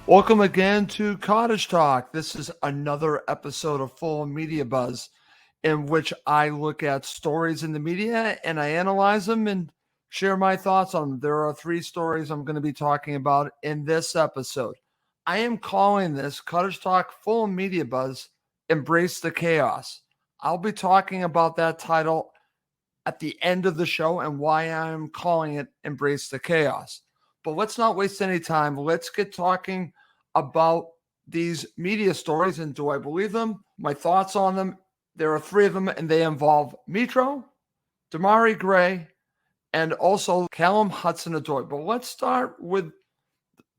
Welcome again to Cottage Talk. This is another episode of Fulham Media Buzz in which I look at stories in the media and I analyze them and share my thoughts on them. There are three stories I'm going to be talking about in this episode. I am calling this Cottage Talk Fulham Media Buzz Embrace the Chaos. I'll be talking about that title at the end of the show and why I'm calling it Embrace the Chaos. But let's not waste any time. Let's get talking about these media stories and do I believe them? My thoughts on them. There are three of them and they involve Mitro, Demarai Gray, and also Callum Hudson-Odoi. But let's start with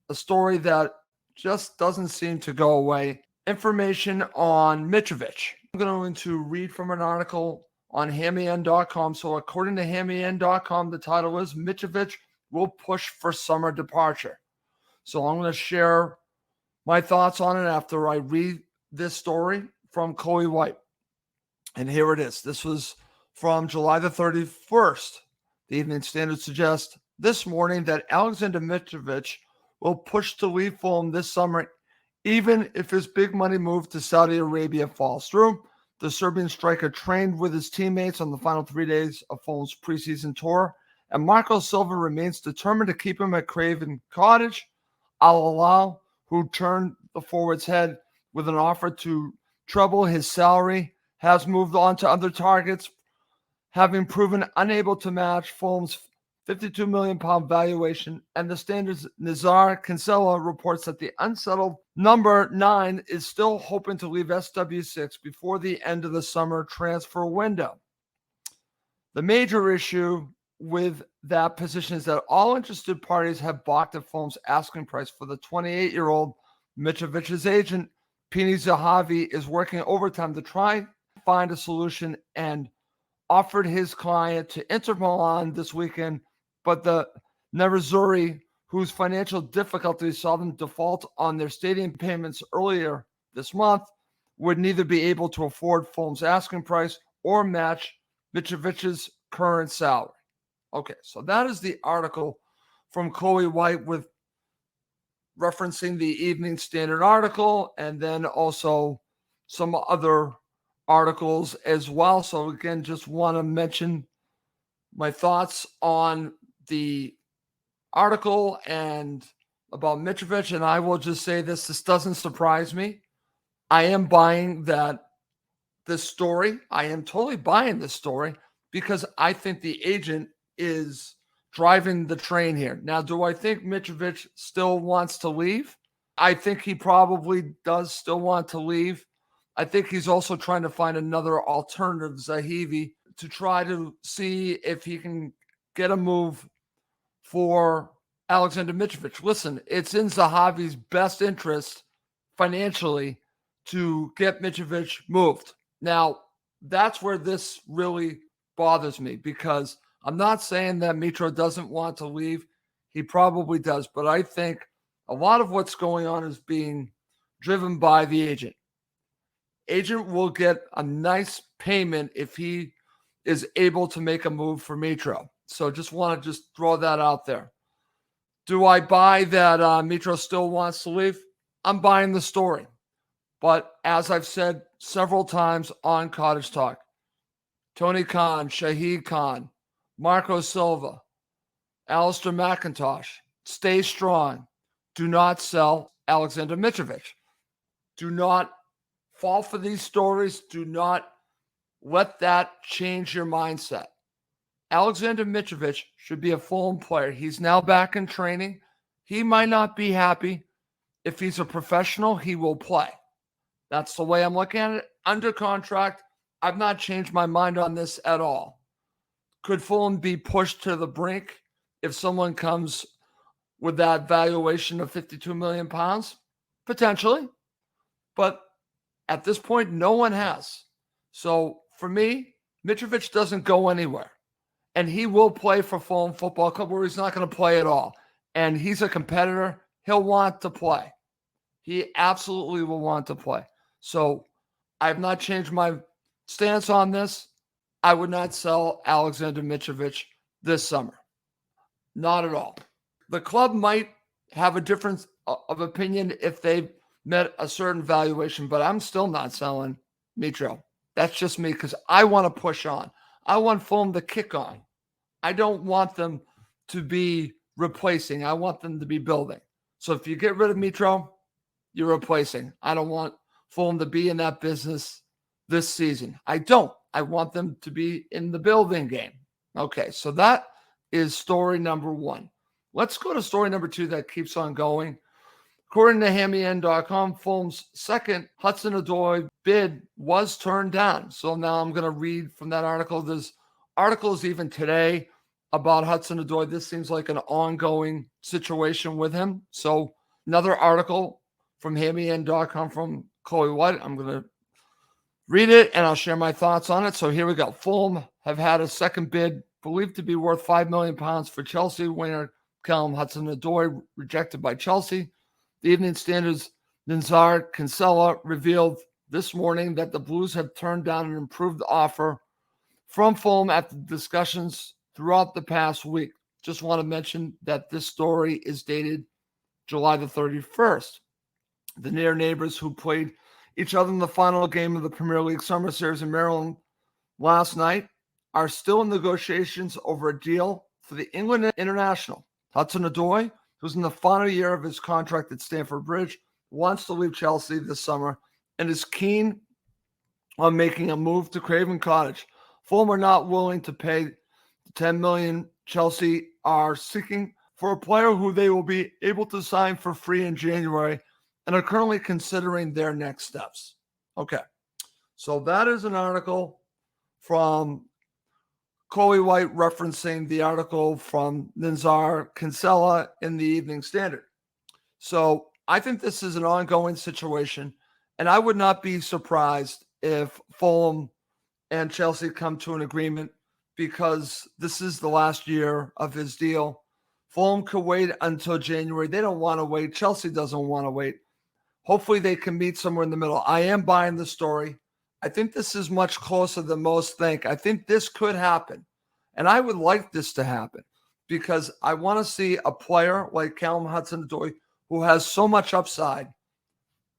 a story that just doesn't seem to go away. Information on Mitrovic. I'm going to read from an article on HammyN.com. So according to HammyN.com, the title is Mitrovic will push for summer departure. So I'm going to share my thoughts on it after I read this story from Chloe White. And here it is. This was from July the 31st. The Evening Standard suggests this morning that Alexander Mitrovic will push to leave Fulham this summer, even if his big money move to Saudi Arabia falls through. The Serbian striker trained with his teammates on the final 3 days of Fulham's preseason tour, and Marco Silva remains determined to keep him at Craven Cottage. Al-Hilal, who turned the forward's head with an offer to treble his salary, has moved on to other targets, having proven unable to match Fulham's £52 million valuation. And the Standard's Nizar Kinsella reports that the unsettled number 9 is still hoping to leave SW6 before the end of the summer transfer window. The major issue with that position is that all interested parties have balked at Fulham's asking price for the 28-year-old. Mitrovic's agent, Pini Zahavi, is working overtime to try to find a solution and offered his client to Inter Milan this weekend, but the Nerazzurri, whose financial difficulties saw them default on their stadium payments earlier this month, would neither be able to afford Fulham's asking price or match Mitrovic's current salary. Okay, so that is the article from Chloe White with referencing the Evening Standard article and then also some other articles as well. So again, just want to mention my thoughts on the article and about Mitrovic. And I will just say this doesn't surprise me. I am buying this story. I am totally buying this story because I think the agent is driving the train here. Now, do I think Mitrovic still wants to leave? I think he probably does still want to leave. I think he's also trying to find another alternative, Zahavi, to try to see if he can get a move for Alexander Mitrovic. Listen, it's in Zahavi's best interest financially to get Mitrovic moved. Now, that's where this really bothers me because I'm not saying that Mitro doesn't want to leave. He probably does. But I think a lot of what's going on is being driven by the agent. Agent will get a nice payment if he is able to make a move for Mitro. So just want to throw that out there. Do I buy that Mitro still wants to leave? I'm buying the story. But as I've said several times on Cottage Talk, Tony Khan, Shahid Khan, Marco Silva, Alistair McIntosh, stay strong. Do not sell Alexander Mitrovic. Do not fall for these stories. Do not let that change your mindset. Alexander Mitrovic should be a Fulham player. He's now back in training. He might not be happy. If he's a professional, he will play. That's the way I'm looking at it. Under contract, I've not changed my mind on this at all. Could Fulham be pushed to the brink if someone comes with that valuation of £52 million? Potentially. But at this point, no one has. So for me, Mitrovic doesn't go anywhere. And he will play for Fulham Football Club where he's not going to play at all. And he's a competitor. He'll want to play. He absolutely will want to play. So I have not changed my stance on this. I would not sell Alexander Mitrovic this summer. Not at all. The club might have a difference of opinion if they've met a certain valuation, but I'm still not selling Mitro. That's just me because I want to push on. I want Fulham to kick on. I don't want them to be replacing. I want them to be building. So if you get rid of Mitro, you're replacing. I don't want Fulham to be in that business this season. I don't. I want them to be in the building game. Okay, so that is story number one. Let's go to story number two that keeps on going. According to HammyN.com, Fulham's second Hudson-Odoi bid was turned down. So now I'm going to read from that article. There's articles even today about Hudson-Odoi. This seems like an ongoing situation with him. So another article from HammyN.com from Chloe White. I'm going to read it and I'll share my thoughts on it. So here we go. Fulham have had a second bid believed to be worth £5 million for Chelsea winger Callum Hudson-Odoi, rejected by Chelsea. The Evening Standard's Nizar Kinsella revealed this morning that the Blues have turned down an improved offer from Fulham after discussions throughout the past week. Just want to mention that this story is dated July the 31st. The near neighbors who played each other in the final game of the Premier League Summer Series in Maryland last night are still in negotiations over a deal for the England international. Hudson-Odoi, who's in the final year of his contract at Stamford Bridge, wants to leave Chelsea this summer and is keen on making a move to Craven Cottage. Fulham are not willing to pay the $10 million Chelsea are seeking for a player who they will be able to sign for free in January and are currently considering their next steps. Okay, so that is an article from Chloe White referencing the article from Nizar Kinsella in the Evening Standard. So I think this is an ongoing situation, and I would not be surprised if Fulham and Chelsea come to an agreement because this is the last year of his deal. Fulham could wait until January. They don't want to wait. Chelsea doesn't want to wait. Hopefully they can meet somewhere in the middle. I am buying the story. I think this is much closer than most think. I think this could happen. And I would like this to happen because I want to see a player like Callum Hudson-Odoi, who has so much upside,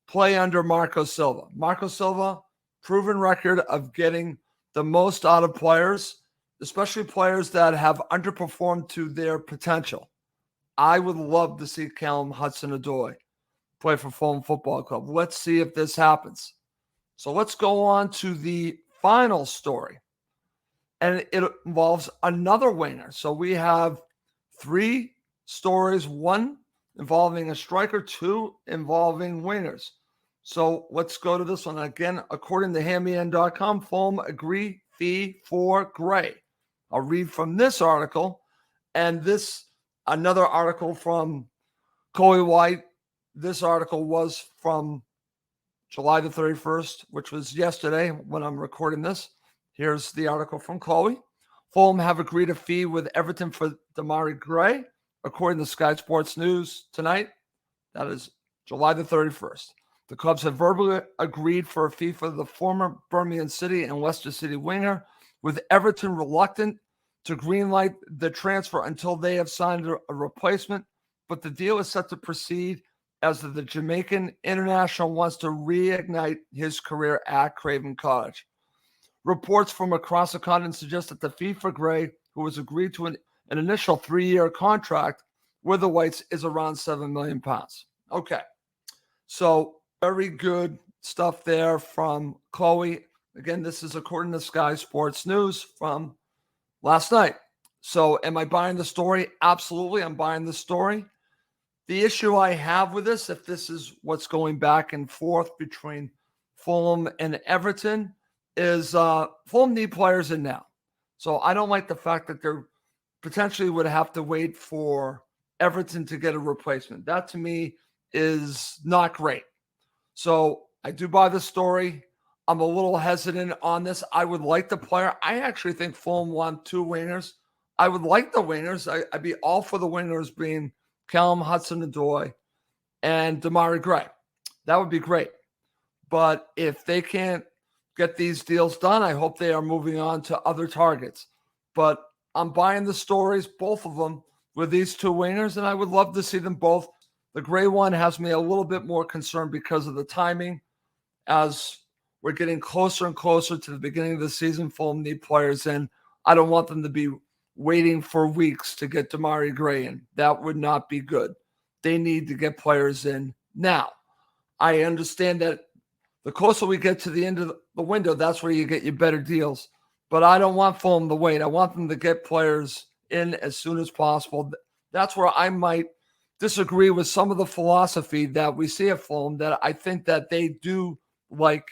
play under Marco Silva. Marco Silva, proven record of getting the most out of players, especially players that have underperformed to their potential. I would love to see Callum Hudson-Odoi play for Fulham Football Club. Let's see if this happens. So let's go on to the final story. And it involves another winger. So we have three stories, one involving a striker, two involving wingers. So let's go to this one. Again, according to HammyN.com, Fulham agree fee for Gray. I'll read from this article and this another article from Chloe White. This article was from July the 31st, which was yesterday when I'm recording this. Here's the article from Chloe. Fulham have agreed a fee with Everton for Demarai Gray, according to Sky Sports News tonight. That is July the 31st. The clubs have verbally agreed for a fee for the former Birmingham City and Leicester City winger, with Everton reluctant to greenlight the transfer until they have signed a replacement. But the deal is set to proceed as the Jamaican international wants to reignite his career at Craven Cottage. Reports from across the continent suggest that the fee for Gray, who has agreed to an initial 3-year contract with the Whites, is around £7 million. Okay, so very good stuff there from Chloe. Again, this is according to Sky Sports News from last night. So am I buying the story? Absolutely, I'm buying the story. The issue I have with this, if this is what's going back and forth between Fulham and Everton, is Fulham need players in now. So I don't like the fact that they're potentially would have to wait for Everton to get a replacement. That to me is not great. So I do buy the story. I'm a little hesitant on this. I would like the player. I actually think Fulham want two wingers. I would like the wingers. I'd be all for the wingers being Callum Hudson-Odoi and Demarai Gray. That would be great. But if they can't get these deals done, I hope they are moving on to other targets. But I'm buying the stories, both of them, with these two wingers, and I would love to see them both The Gray one has me a little bit more concerned because of the timing. As we're getting closer and closer to the beginning of the season, Fulham need players in. I don't want them to be waiting for weeks to get Demarai Gray in. That would not be good. They need to get players in now. I understand that the closer we get to the end of the window, that's where you get your better deals. But I don't want Fulham to wait. I want them to get players in as soon as possible. That's where I might disagree with some of the philosophy that we see at Fulham, that I think that they do like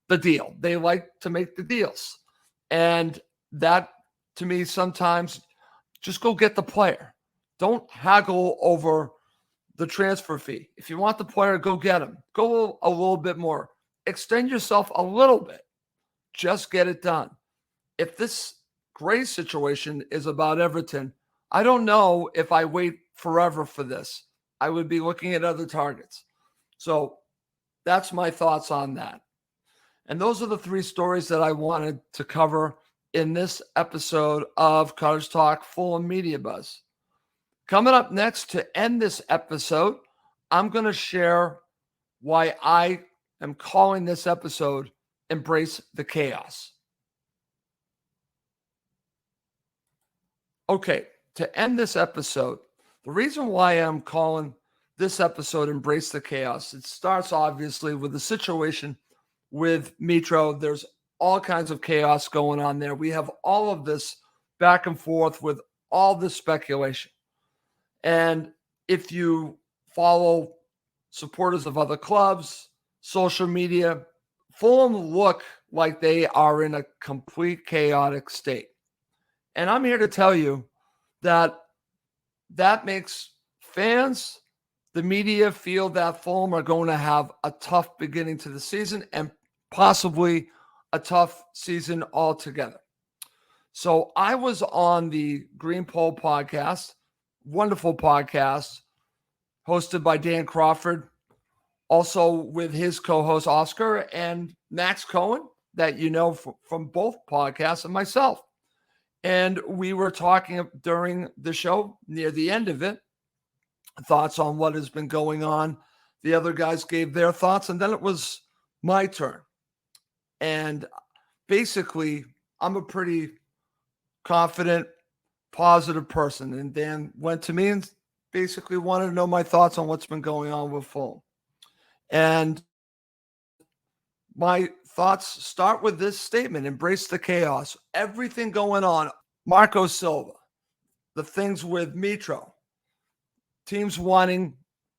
the deal. They like to make the deals. And that, to me, sometimes just go get the player. Don't haggle over the transfer fee. If you want the player, go get him. Go a little bit more. Extend yourself a little bit. Just get it done. If this Gray situation is about Everton, I don't know if I wait forever for this. I would be looking at other targets. So that's my thoughts on that. And those are the three stories that I wanted to cover in this episode of Cottage Talk Fulham Media Buzz. Coming up next to end this episode, I'm going to share why I am calling this episode Embrace the Chaos. Okay, to end this episode, the reason why I'm calling this episode Embrace the Chaos, it starts obviously with the situation with Mitro. There's all kinds of chaos going on there. We have all of this back and forth with all this speculation. And if you follow supporters of other clubs, social media, Fulham look like they are in a complete chaotic state. And I'm here to tell you that makes fans, the media, feel that Fulham are going to have a tough beginning to the season and possibly a tough season altogether. So I was on the Green Pole podcast, wonderful podcast, hosted by Dan Crawford, also with his co-host Oscar and Max Cohen, that you know from both podcasts, and myself. And we were talking during the show, near the end of it, thoughts on what has been going on. The other guys gave their thoughts, and then it was my turn. And basically, I'm a pretty confident, positive person. And Dan went to me and basically wanted to know my thoughts on what's been going on with Fulham. And my thoughts start with this statement: embrace the chaos. Everything going on. Marco Silva, the things with Mitro, teams wanting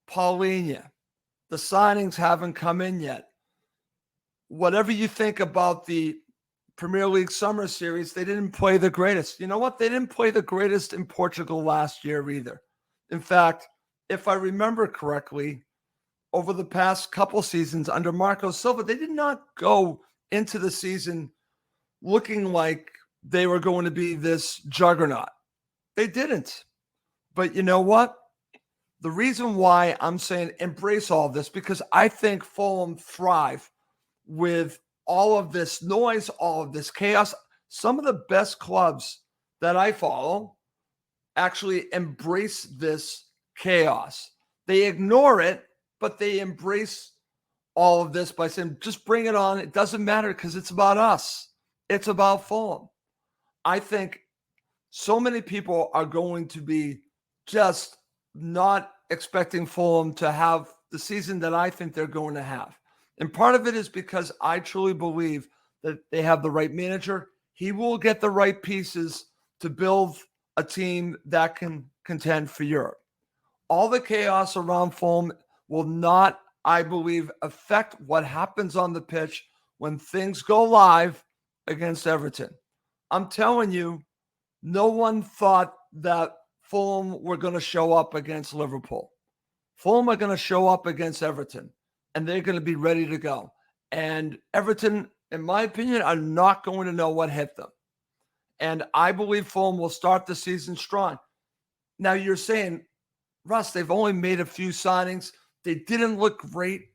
Paulinho, the signings haven't come in yet. Whatever you think about the Premier League Summer Series, they didn't play the greatest. You know what? They didn't play the greatest in Portugal last year either. In fact, if I remember correctly, over the past couple seasons under Marco Silva, they did not go into the season looking like they were going to be this juggernaut. They didn't. But you know what? The reason why I'm saying embrace all this, because I think Fulham thrive with all of this noise, all of this chaos. Some of the best clubs that I follow actually embrace this chaos. They ignore it, but they embrace all of this by saying, just bring it on. It doesn't matter because it's about us. It's about Fulham. I think so many people are going to be just not expecting Fulham to have the season that I think they're going to have. And part of it is because I truly believe that they have the right manager. He will get the right pieces to build a team that can contend for Europe. All the chaos around Fulham will not, I believe, affect what happens on the pitch when things go live against Everton. I'm telling you, no one thought that Fulham were going to show up against Liverpool. Fulham are going to show up against Everton, and they're going to be ready to go. And Everton, in my opinion, are not going to know what hit them. And I believe Fulham will start the season strong. Now, you're saying, Russ, they've only made a few signings. They didn't look great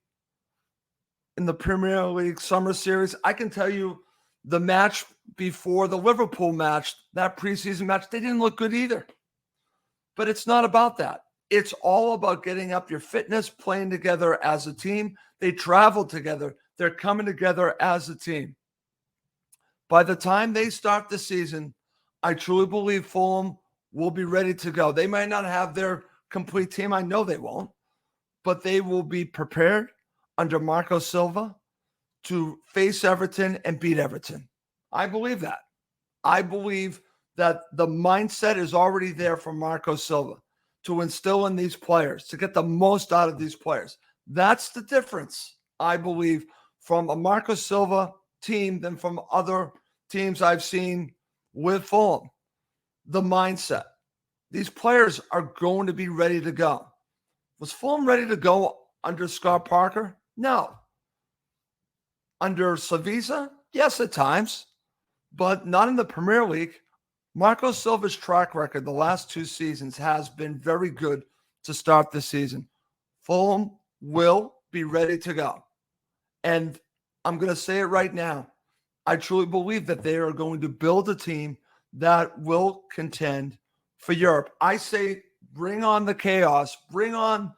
in the Premier League Summer Series. I can tell you the match before the Liverpool match, that preseason match, they didn't look good either. But it's not about that. It's all about getting up your fitness, playing together as a team. They travel together. They're coming together as a team. By the time they start the season, I truly believe Fulham will be ready to go. They might not have their complete team. I know they won't, but they will be prepared under Marco Silva to face Everton and beat Everton. I believe that. I believe that the mindset is already there for Marco Silva to instill in these players, to get the most out of these players. That's the difference, I believe, from a Marco Silva team than from other teams I've seen with Fulham. The mindset. These players are going to be ready to go. Was Fulham ready to go under Scott Parker? No. Under Savisa? Yes, at times, but not in the Premier League. Marco Silva's track record the last 2 seasons has been very good to start the season. Fulham will be ready to go. And I'm going to say it right now. I truly believe that they are going to build a team that will contend for Europe. I say bring on the chaos. Bring on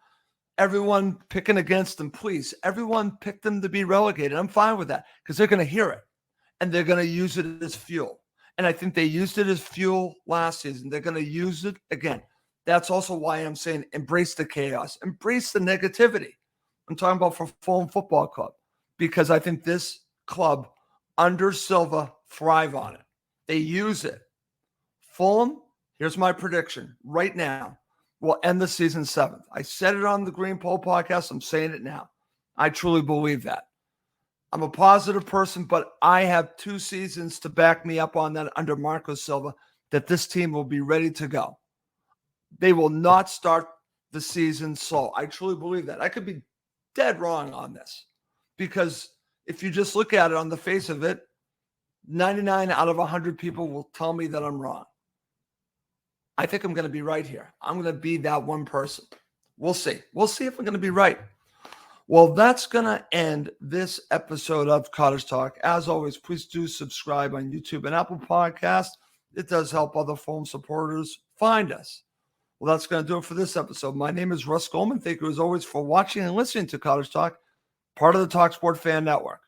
everyone picking against them, please. Everyone pick them to be relegated. I'm fine with that because they're going to hear it and they're going to use it as fuel. And I think they used it as fuel last season. They're going to use it again. That's also why I'm saying embrace the chaos, embrace the negativity. I'm talking about for Fulham Football Club because I think this club under Silva thrive on it. They use it. Fulham, here's my prediction right now, will end the season 7th. I said it on the Green Pole podcast. I'm saying it now. I truly believe that. I'm a positive person, but I have 2 seasons to back me up on that under Marco Silva, that this team will be ready to go. They will not start the season slow. I truly believe that. I could be dead wrong on this because if you just look at it on the face of it, 99 out of 100 people will tell me that I'm wrong. I think I'm going to be right here. I'm going to be that one person. We'll see. We'll see if I'm going to be right. Well, that's going to end this episode of Cottage Talk. As always, please do subscribe on YouTube and Apple Podcasts. It does help other Fulham supporters find us. Well, that's going to do it for this episode. My name is Russ Goldman. Thank you, as always, for watching and listening to Cottage Talk, part of the talkSPORT Fan Network.